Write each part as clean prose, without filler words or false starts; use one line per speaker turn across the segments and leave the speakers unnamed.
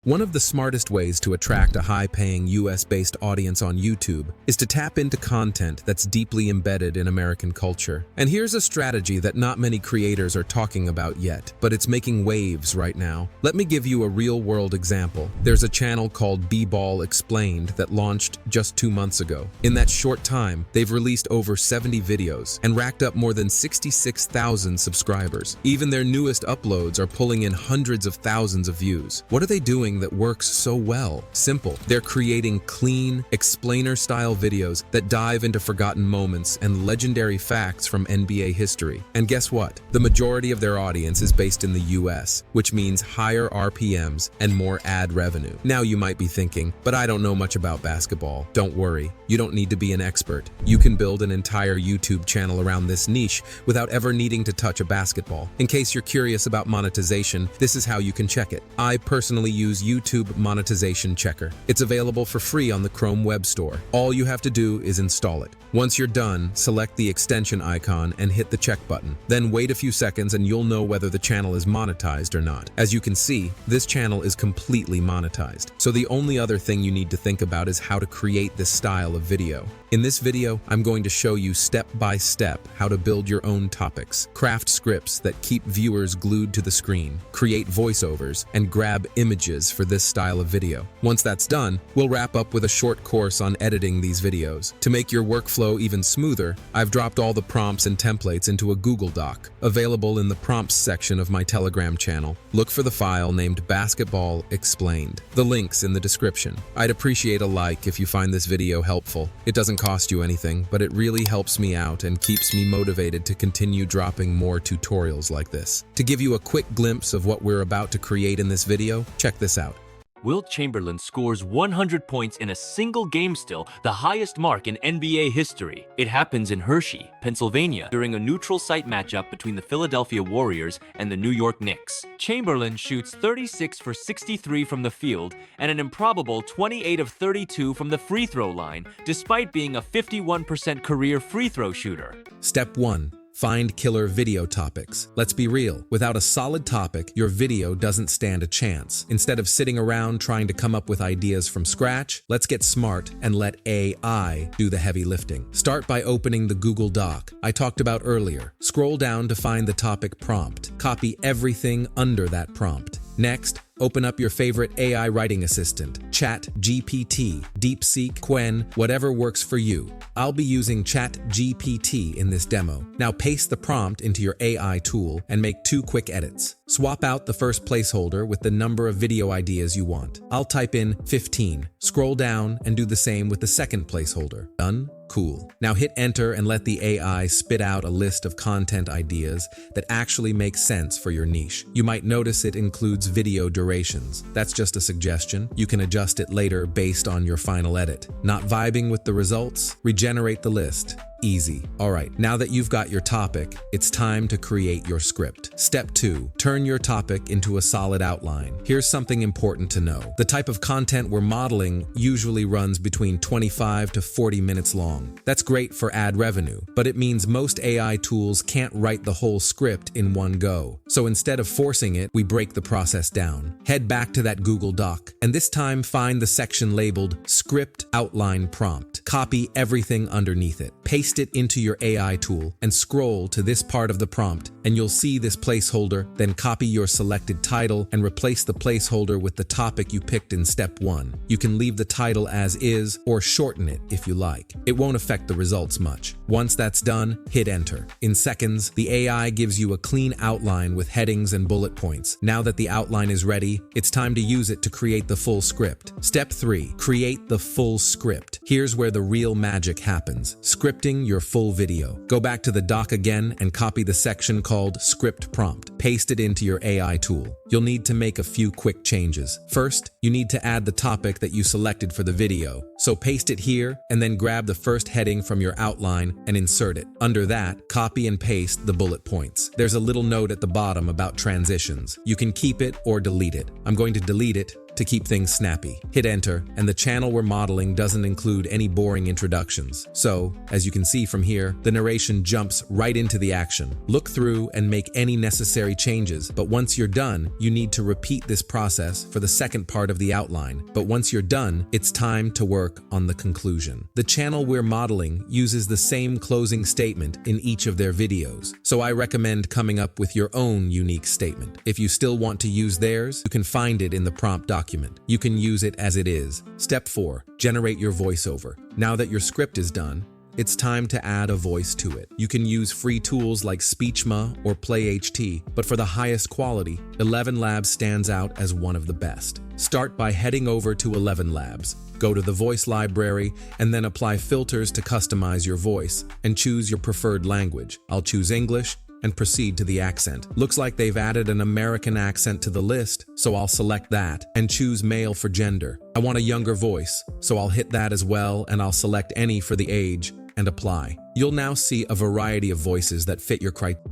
One of the smartest ways to attract a high-paying US-based audience on YouTube is to tap into content that's deeply embedded in American culture. And here's a strategy that not many creators are talking about yet, but it's making waves right now. Let me give you a real-world example. There's a channel called B-Ball Explained that launched just 2 months ago. In that short time, they've released over 70 videos and racked up more than 66,000 subscribers. Even their newest uploads are pulling in hundreds of thousands of views. What are they doing that works so well? Simple. They're creating clean, explainer-style videos that dive into forgotten moments and legendary facts from NBA history. And guess what? The majority of their audience is based in the US, which means higher RPMs and more ad revenue. Now you might be thinking, but I don't know much about basketball. Don't worry. You don't need to be an expert. You can build an entire YouTube channel around this niche without ever needing to touch a basketball. In case you're curious about monetization, this is how you can check it. I personally use YouTube Monetization Checker. It's available for free on the Chrome Web Store. All you have to do is install it. Once you're done, select the extension icon and hit the check button. Then wait a few seconds and you'll know whether the channel is monetized or not. As you can see, this channel is completely monetized. So the only other thing you need to think about is how to create this style of video. In this video, I'm going to show you step by step how to build your own topics, craft scripts that keep viewers glued to the screen, create voiceovers, and grab images for this style of video. Once that's done, we'll wrap up with a short course on editing these videos. To make your workflow even smoother, I've dropped all the prompts and templates into a Google Doc, available in the prompts section of my Telegram channel. Look for the file named Basketball Explained. The link's in the description. I'd appreciate a like if you find this video helpful. It doesn't cost you anything, but it really helps me out and keeps me motivated to continue dropping more tutorials like this. To give you a quick glimpse of what we're about to create in this video, check this out.
Wilt Chamberlain scores 100 points in a single game still, the highest mark in NBA history. It happens in Hershey, Pennsylvania, during a neutral site matchup between the Philadelphia Warriors and the New York Knicks. Chamberlain shoots 36 for 63 from the field and an improbable 28 of 32 from the free throw line, despite being a 51% career free throw shooter.
Step 1. Find killer video topics. Let's be real. Without a solid topic, your video doesn't stand a chance. Instead of sitting around trying to come up with ideas from scratch, let's get smart and let AI do the heavy lifting. Start by opening the Google Doc I talked about earlier. Scroll down to find the topic prompt. Copy everything under that prompt. Next, open up your favorite AI writing assistant, ChatGPT, DeepSeek, Qwen, whatever works for you. I'll be using ChatGPT in this demo. Now paste the prompt into your AI tool and make 2 quick edits. Swap out the first placeholder with the number of video ideas you want. I'll type in 15. Scroll down and do the same with the second placeholder. Done? Cool. Now hit enter and let the AI spit out a list of content ideas that actually make sense for your niche. You might notice it includes video durations. That's just a suggestion. You can adjust it later based on your final edit. Not vibing with the results? Regenerate the list. Easy. Alright, now that you've got your topic, it's time to create your script. Step 2. Turn your topic into a solid outline. Here's something important to know. The type of content we're modeling usually runs between 25 to 40 minutes long. That's great for ad revenue, but it means most AI tools can't write the whole script in one go. So instead of forcing it, we break the process down. Head back to that Google Doc, and this time find the section labeled Script Outline Prompt. Copy everything underneath it. Paste it into your AI tool and scroll to this part of the prompt and you'll see this placeholder. Then copy your selected title and replace the placeholder with the topic you picked in step 1. You can leave the title as is or shorten it if you like. It won't affect the results much. Once that's done, hit enter. In seconds, the AI gives you a clean outline with headings and bullet points. Now that the outline is ready, it's time to use it to create the full script. Step 3. Create the full script. Here's where the real magic happens. Scripting your full video. Go back to the doc again and copy the section called Script Prompt. Paste it into your AI tool. You'll need to make a few quick changes. First, you need to add the topic that you selected for the video. So paste it here and then grab the first heading from your outline and insert it. Under that, copy and paste the bullet points. There's a little note at the bottom about transitions. You can keep it or delete it. I'm going to delete it to keep things snappy. Hit enter, and the channel we're modeling doesn't include any boring introductions. So, as you can see from here, the narration jumps right into the action. Look through and make any necessary changes, but once you're done, you need to repeat this process for the second part of the outline. But once you're done, it's time to work on the conclusion. The channel we're modeling uses the same closing statement in each of their videos, so I recommend coming up with your own unique statement. If you still want to use theirs, you can find it in the prompt document. You can use it as it is. Step 4. Generate your voiceover. Now that your script is done, it's time to add a voice to it. You can use free tools like SpeechMa or PlayHT, but for the highest quality, 11 Labs stands out as one of the best. Start by heading over to 11 Labs. Go to the voice library and then apply filters to customize your voice and choose your preferred language. I'll choose English and proceed to the accent. Looks like they've added an American accent to the list, so I'll select that and choose male for gender. I want a younger voice, so I'll hit that as well, and I'll select any for the age and apply. You'll now see a variety of voices that fit your criteria.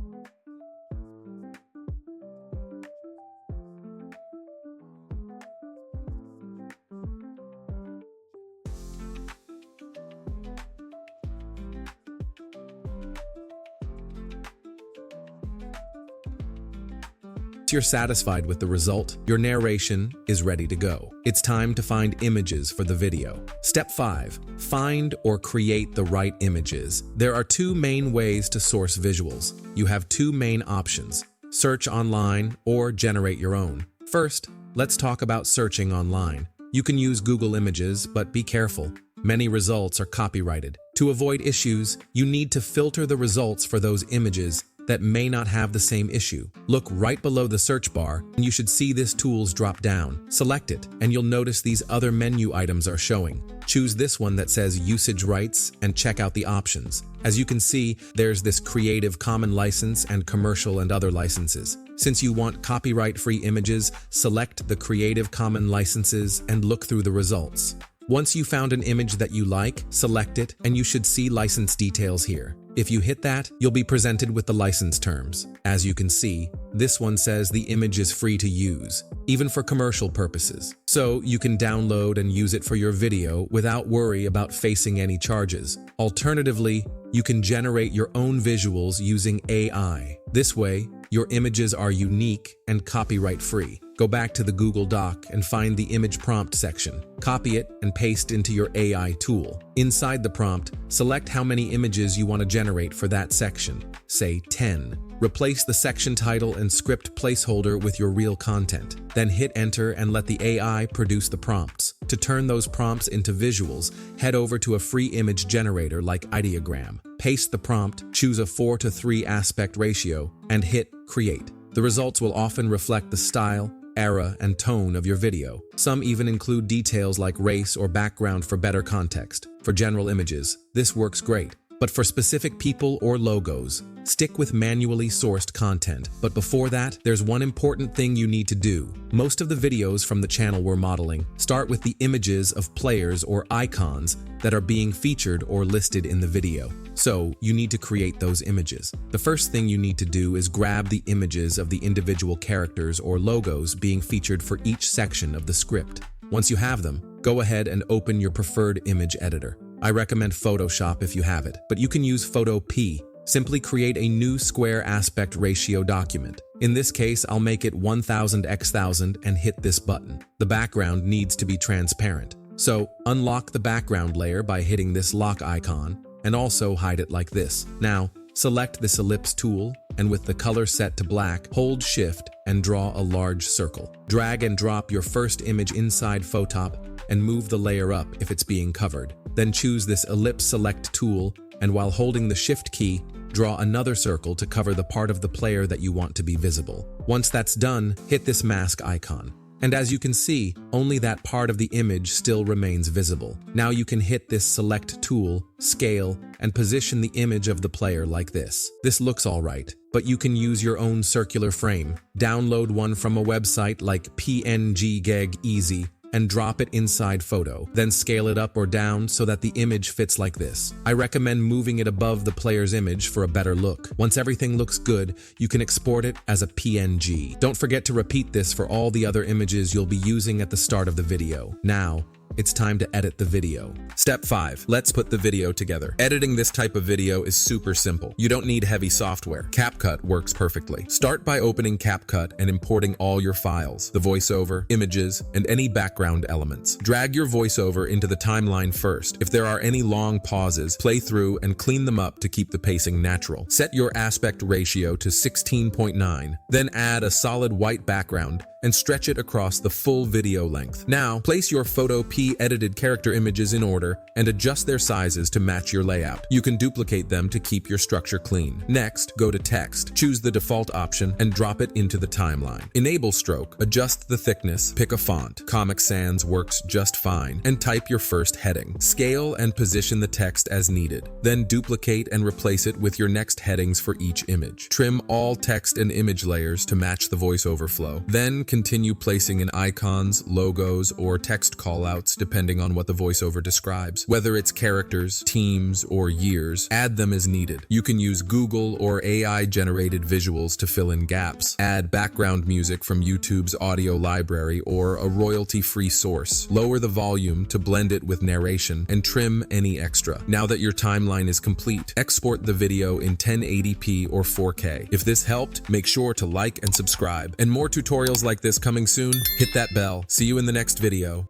Once you're satisfied with the result, your narration is ready to go. It's time to find images for the video. Step 5. Find or create the right images. There are two main ways to source visuals. You have two main options: search online or generate your own. First, let's talk about searching online. You can use Google Images, but be careful. Many results are copyrighted. To avoid issues, you need to filter the results for those images that may not have the same issue. Look right below the search bar, and you should see this tools drop down. Select it, and you'll notice these other menu items are showing. Choose this one that says Usage Rights and check out the options. As you can see, there's this Creative Commons license and commercial and other licenses. Since you want copyright-free images, select the Creative Commons licenses and look through the results. Once you found an image that you like, select it, and you should see license details here. If you hit that, you'll be presented with the license terms. As you can see, this one says the image is free to use, even for commercial purposes. So you can download and use it for your video without worry about facing any charges. Alternatively, you can generate your own visuals using AI. This way, your images are unique and copyright-free. Go back to the Google Doc and find the image prompt section. Copy it and paste into your AI tool. Inside the prompt, select how many images you want to generate for that section. Say 10. Replace the section title and script placeholder with your real content. Then hit enter and let the AI produce the prompts. To turn those prompts into visuals, head over to a free image generator like Ideogram. Paste the prompt, choose a 4:3 aspect ratio, and hit create. The results will often reflect the style, era, and tone of your video. Some even include details like race or background for better context. For general images, this works great. But for specific people or logos, stick with manually sourced content. But before that, there's one important thing you need to do. Most of the videos from the channel we're modeling start with the images of players or icons that are being featured or listed in the video. So you need to create those images. The first thing you need to do is grab the images of the individual characters or logos being featured for each section of the script. Once you have them, go ahead and open your preferred image editor. I recommend Photoshop if you have it, but you can use Photo P. Simply create a new square aspect ratio document. In this case, I'll make it 1000x1000 and hit this button. The background needs to be transparent. So unlock the background layer by hitting this lock icon and also hide it like this. Now, select this ellipse tool and with the color set to black, hold Shift and draw a large circle. Drag and drop your first image inside Photop and move the layer up if it's being covered. Then choose this ellipse select tool and while holding the Shift key, draw another circle to cover the part of the player that you want to be visible. Once that's done, hit this mask icon. And as you can see, only that part of the image still remains visible. Now you can hit this select tool, scale, and position the image of the player like this. This looks alright, but you can use your own circular frame. Download one from a website like PNG Geg Easy, and drop it inside photo. Then scale it up or down so that the image fits like this. I recommend moving it above the player's image for a better look. Once everything looks good, you can export it as a PNG. Don't forget to repeat this for all the other images you'll be using at the start of the video. Now, it's time to edit the video. Step 5. Let's put the video together. Editing this type of video is super simple. You don't need heavy software. CapCut works perfectly. Start by opening CapCut and importing all your files, the voiceover, images, and any background elements. Drag your voiceover into the timeline first. If there are any long pauses, play through and clean them up to keep the pacing natural. Set your aspect ratio to 16.9. Then add a solid white background and stretch it across the full video length. Now, place your Photo P edited character images in order and adjust their sizes to match your layout. You can duplicate them to keep your structure clean. Next, go to text, choose the default option, and drop it into the timeline. Enable stroke, adjust the thickness, pick a font. Comic Sans works just fine, and type your first heading. Scale and position the text as needed. Then duplicate and replace it with your next headings for each image. Trim all text and image layers to match the voiceover flow. Then continue placing in icons, logos, or text callouts depending on what the voiceover describes. Whether it's characters, teams, or years, add them as needed. You can use Google or AI-generated visuals to fill in gaps. Add background music from YouTube's audio library or a royalty-free source. Lower the volume to blend it with narration and trim any extra. Now that your timeline is complete, export the video in 1080p or 4K. If this helped, make sure to like and subscribe. And more tutorials like this coming soon. Hit that bell. See you in the next video.